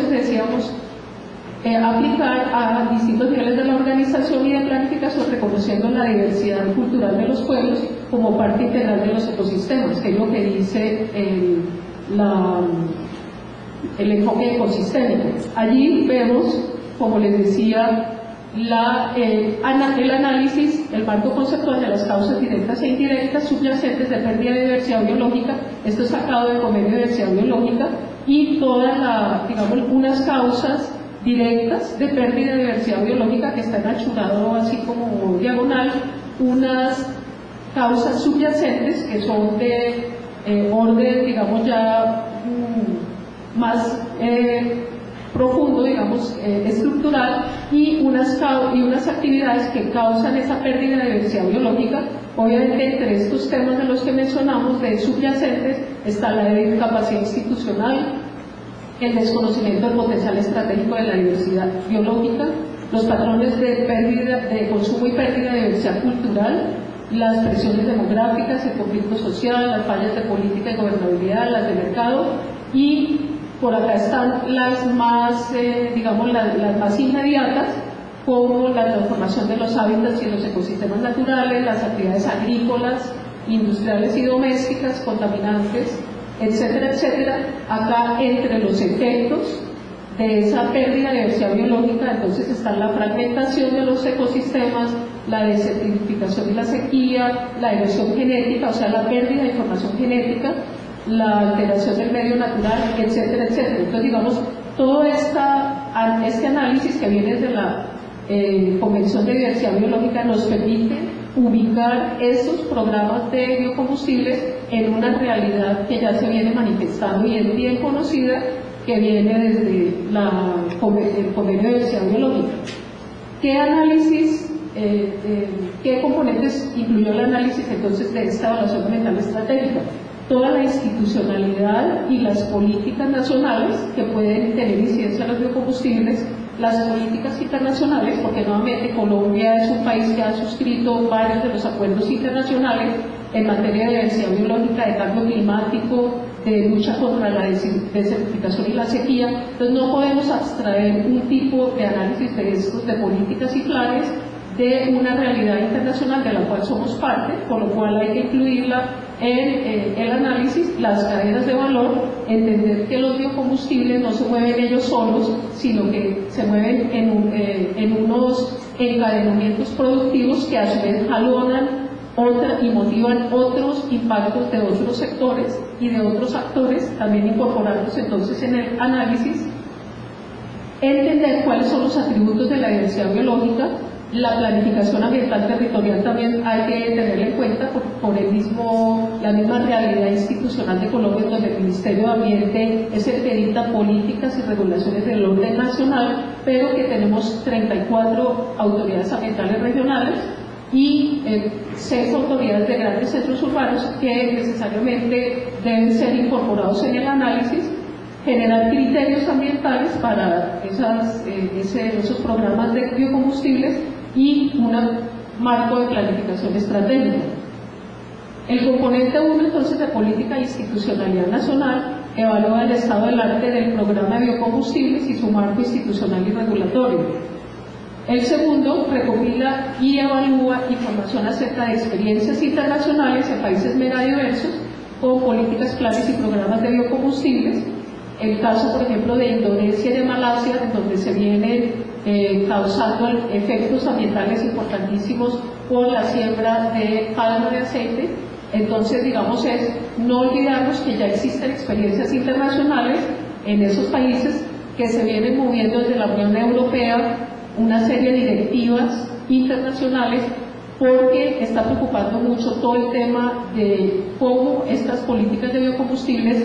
entonces decíamos aplicar a distintos niveles de la organización y de planificación, reconociendo la diversidad cultural de los pueblos como parte integral de los ecosistemas, que es lo que dice el enfoque ecosistémico. Allí vemos, como les decía, el análisis, el marco conceptual de las causas directas e indirectas subyacentes de pérdida de diversidad biológica. Esto es sacado del Convenio de Diversidad Biológica, y digamos, unas causas directas de pérdida de diversidad biológica que están achurado así como diagonal, unas causas subyacentes que son de orden, digamos, ya más profundo, digamos, estructural, y unas actividades que causan esa pérdida de diversidad biológica. Obviamente, entre estos temas de los que mencionamos, de subyacentes, está la incapacidad institucional, el desconocimiento del potencial estratégico de la diversidad biológica, los patrones de pérdida, de consumo y pérdida de diversidad cultural, las presiones demográficas, el conflicto social, las fallas de política y gobernabilidad, las de mercado, y por acá están las más, digamos, las más inmediatas, como la transformación de los hábitats y los ecosistemas naturales, las actividades agrícolas, industriales y domésticas, contaminantes, etcétera, etcétera. Acá, entre los efectos de esa pérdida de diversidad biológica, entonces está la fragmentación de los ecosistemas, la desertificación y la sequía, la erosión genética, o sea, la pérdida de información genética, la alteración del medio natural, etcétera, etcétera. Entonces, digamos, todo este análisis que viene de la Convención de Diversidad Biológica nos permite ubicar esos programas de biocombustibles en una realidad que ya se viene manifestando y es bien conocida, que viene desde el Convenio de Diversidad Biológica. ¿Qué análisis, qué componentes incluyó el análisis entonces de esta evaluación ambiental estratégica? Toda la institucionalidad y las políticas nacionales que pueden tener incidencia en los biocombustibles, las políticas internacionales, porque nuevamente Colombia es un país que ha suscrito varios de los acuerdos internacionales en materia de diversidad biológica, de cambio climático, de lucha contra la desertificación y la sequía. Entonces no podemos abstraer un tipo de análisis de estos, de políticas y planes, de una realidad internacional de la cual somos parte, con lo cual hay que incluirla en el análisis, las cadenas de valor, entender que los biocombustibles no se mueven ellos solos, sino que se mueven en unos encadenamientos productivos que a su vez jalonan y motivan otros impactos de otros sectores y de otros actores, también incorporarlos entonces en el análisis, entender cuáles son los atributos de la diversidad biológica. La planificación ambiental territorial también hay que tenerla en cuenta por la misma realidad institucional de Colombia, donde el Ministerio de Ambiente es el que dicta políticas y regulaciones del orden nacional, pero que tenemos 34 autoridades ambientales regionales y 6 autoridades de grandes centros urbanos que necesariamente deben ser incorporados en el análisis, generar criterios ambientales para esos programas de biocombustibles y un marco de planificación estratégica. El componente 1 entonces de política e institucionalidad nacional evalúa el estado del arte del programa de biocombustibles y su marco institucional y regulatorio. El segundo recopila y evalúa información acerca de experiencias internacionales en países megadiversos con políticas, planes y programas de biocombustibles. El caso, por ejemplo, de Indonesia y de Malasia, en donde se vienen causando efectos ambientales importantísimos por la siembra de palma de aceite. Entonces, digamos, es no olvidarnos que ya existen experiencias internacionales en esos países que se vienen moviendo desde la Unión Europea una serie de directivas internacionales, porque está preocupando mucho todo el tema de cómo estas políticas de biocombustibles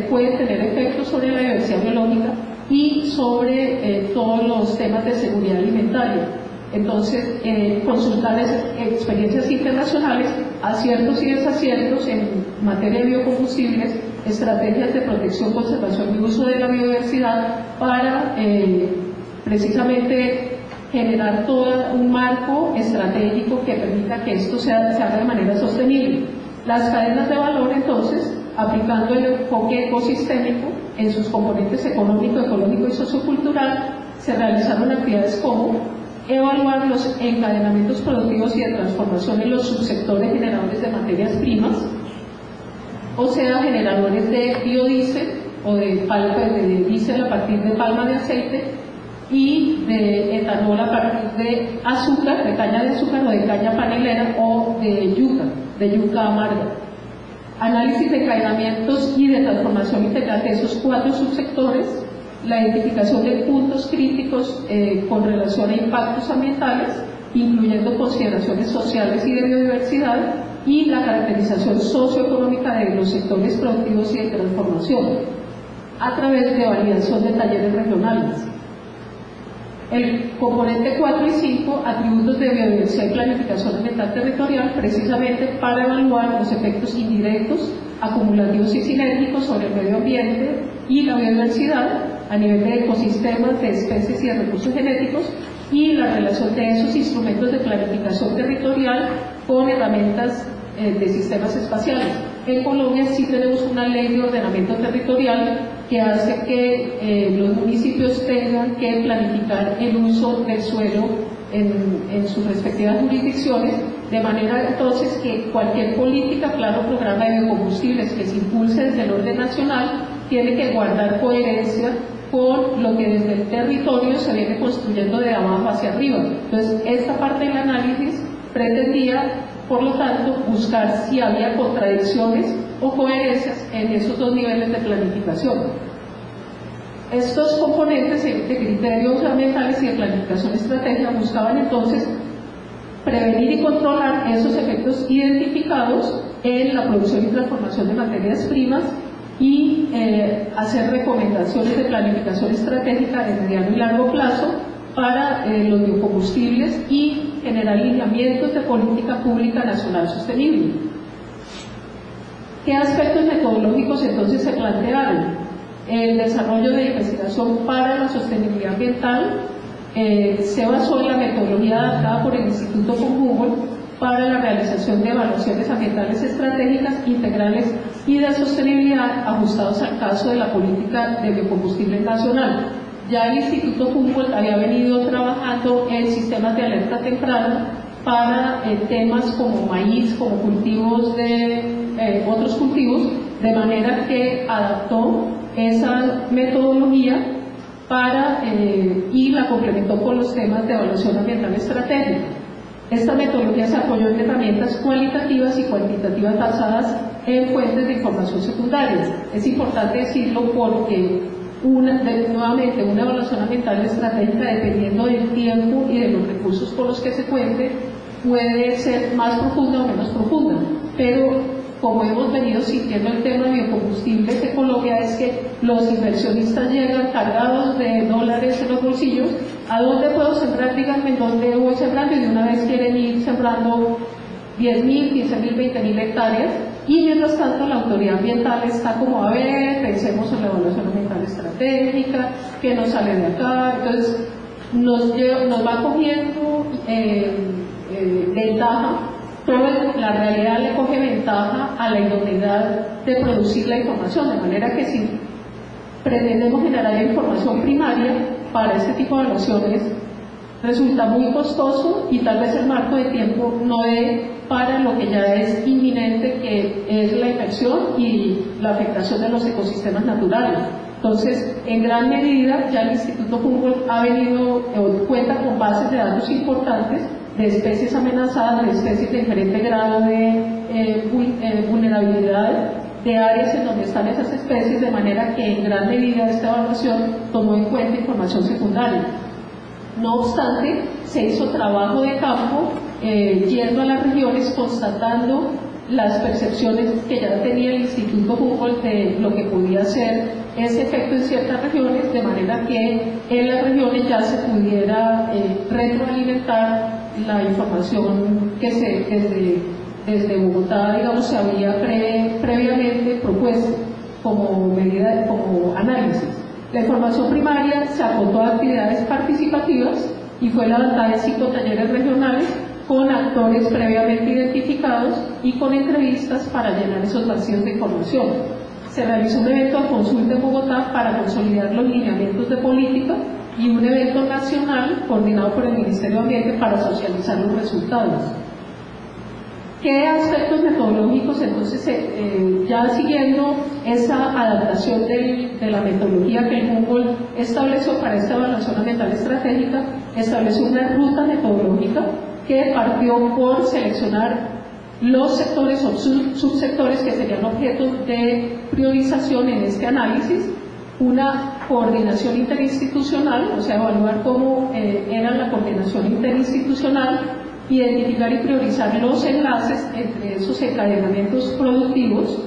pueden tener efectos sobre la diversidad biológica y sobre todos los temas de seguridad alimentaria. Entonces, consultar experiencias internacionales, aciertos y desaciertos en materia de biocombustibles, estrategias de protección, conservación y uso de la biodiversidad para precisamente generar todo un marco estratégico que permita que esto se haga de manera sostenible. Las cadenas de valor, entonces, aplicando el enfoque ecosistémico en sus componentes económico, ecológico y sociocultural. Se realizaron actividades como evaluar los encadenamientos productivos y de transformación en los subsectores generadores de materias primas, o sea, generadores de biodiesel o de diésel a partir de palma de aceite y de etanol a partir de azúcar, de caña de azúcar o de caña panelera o de yuca amarga. Análisis de encadenamientos y de transformación integral de esos 4 subsectores, la identificación de puntos críticos con relación a impactos ambientales, incluyendo consideraciones sociales y de biodiversidad, y la caracterización socioeconómica de los sectores productivos y de transformación, a través de validación de talleres regionales. El componente 4 y 5, atributos de biodiversidad y planificación ambiental territorial, precisamente para evaluar los efectos indirectos, acumulativos y sinérgicos sobre el medio ambiente y la biodiversidad a nivel de ecosistemas, de especies y de recursos genéticos, y la relación de esos instrumentos de planificación territorial con herramientas de sistemas espaciales. En Colombia sí tenemos una ley de ordenamiento territorial que hace que los municipios tengan que planificar el uso del suelo en sus respectivas jurisdicciones, de manera entonces que cualquier política, plan o programa de biocombustibles que se impulse desde el orden nacional tiene que guardar coherencia con lo que desde el territorio se viene construyendo de abajo hacia arriba. Entonces, esta parte del análisis pretendía, por lo tanto, buscar si había contradicciones o coherencias en esos 2 niveles de planificación. Estos componentes de criterios ambientales y de planificación estratégica buscaban entonces prevenir y controlar esos efectos identificados en la producción y transformación de materias primas y hacer recomendaciones de planificación estratégica de mediano y largo plazo para los biocombustibles y generar lineamientos de política pública nacional sostenible. ¿Qué aspectos metodológicos entonces se plantearon? El desarrollo de investigación para la sostenibilidad ambiental se basó en la metodología adaptada por el Instituto von Humboldt para la realización de evaluaciones ambientales estratégicas, integrales y de sostenibilidad ajustados al caso de la política de biocombustible nacional. Ya el Instituto Humboldt había venido trabajando en sistemas de alerta temprana para temas como maíz, como cultivos de otros cultivos, de manera que adaptó esa metodología y la complementó con los temas de evaluación ambiental estratégica. Esta metodología se apoyó en herramientas cualitativas y cuantitativas basadas en fuentes de información secundarias. Es importante decirlo porque nuevamente una evaluación ambiental estratégica, dependiendo del tiempo y de los recursos con los que se cuente, puede ser más profunda o menos profunda, pero como hemos venido sintiendo el tema de biocombustibles en Colombia, es que los inversionistas llegan cargados de dólares en los bolsillos. ¿A dónde puedo sembrar? Díganme en dónde voy sembrando, y de una vez quieren ir sembrando 10.000, 15.000, 20.000 hectáreas, y mientras tanto la autoridad ambiental está como, a ver, pensemos en la evaluación ambiental estratégica, que nos sale de acá. Entonces nos va cogiendo ventaja. La realidad le coge ventaja a la idoneidad de producir la información, de manera que si pretendemos generar la información primaria para este tipo de evaluaciones, resulta muy costoso y tal vez el marco de tiempo no dé para lo que ya es inminente, que es la inversión y la afectación de los ecosistemas naturales. Entonces, en gran medida, ya el Instituto Humboldt ha venido, cuenta con bases de datos importantes de especies amenazadas, de especies de diferente grado de vulnerabilidad, de áreas en donde están esas especies, de manera que en gran medida esta evaluación tomó en cuenta información secundaria. No obstante, se hizo trabajo de campo, yendo a las regiones, constatando las percepciones que ya tenía el Instituto Humboldt de lo que podía ser ese efecto en ciertas regiones, de manera que en las regiones ya se pudiera retroalimentar la información que desde Bogotá, digamos, se había previamente propuesto como medida, como análisis. La información primaria se acotó a actividades participativas y fue levantada en 5 talleres regionales con actores previamente identificados y con entrevistas para llenar esos vacíos de información. Se realizó un evento de consulta en Bogotá para consolidar los lineamientos de política y un evento nacional coordinado por el Ministerio de Ambiente para socializar los resultados. ¿Qué aspectos metodológicos? Entonces, ya siguiendo esa adaptación de la metodología que el Humboldt estableció para esta evaluación ambiental estratégica, estableció una ruta metodológica que partió por seleccionar los sectores o subsectores que serían objetos de priorización en este análisis, una coordinación interinstitucional, o sea, evaluar cómo era la coordinación interinstitucional, identificar y priorizar los enlaces entre esos encadenamientos productivos,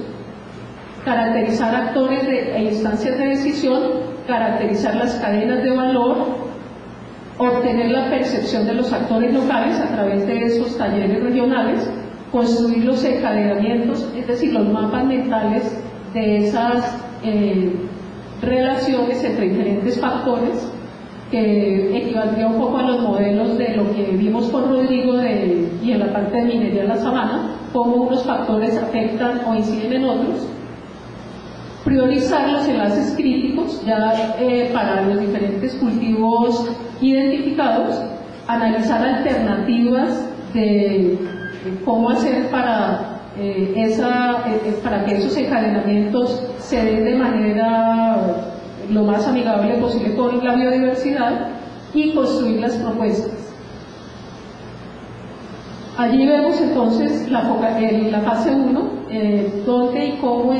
caracterizar actores e instancias de decisión, caracterizar las cadenas de valor, obtener la percepción de los actores locales a través de esos talleres regionales, construir los encadenamientos, es decir, los mapas mentales de esas relaciones entre diferentes factores, que equivaldría un poco a los modelos de lo que vimos con Rodrigo y en la parte de minería de la sabana, cómo unos factores afectan o inciden en otros. Priorizar los enlaces críticos ya para los diferentes cultivos identificados, analizar alternativas de cómo hacer para que esos encadenamientos se den de manera lo más amigable posible con la biodiversidad y construir las propuestas. Allí vemos entonces la fase 1, dónde y cómo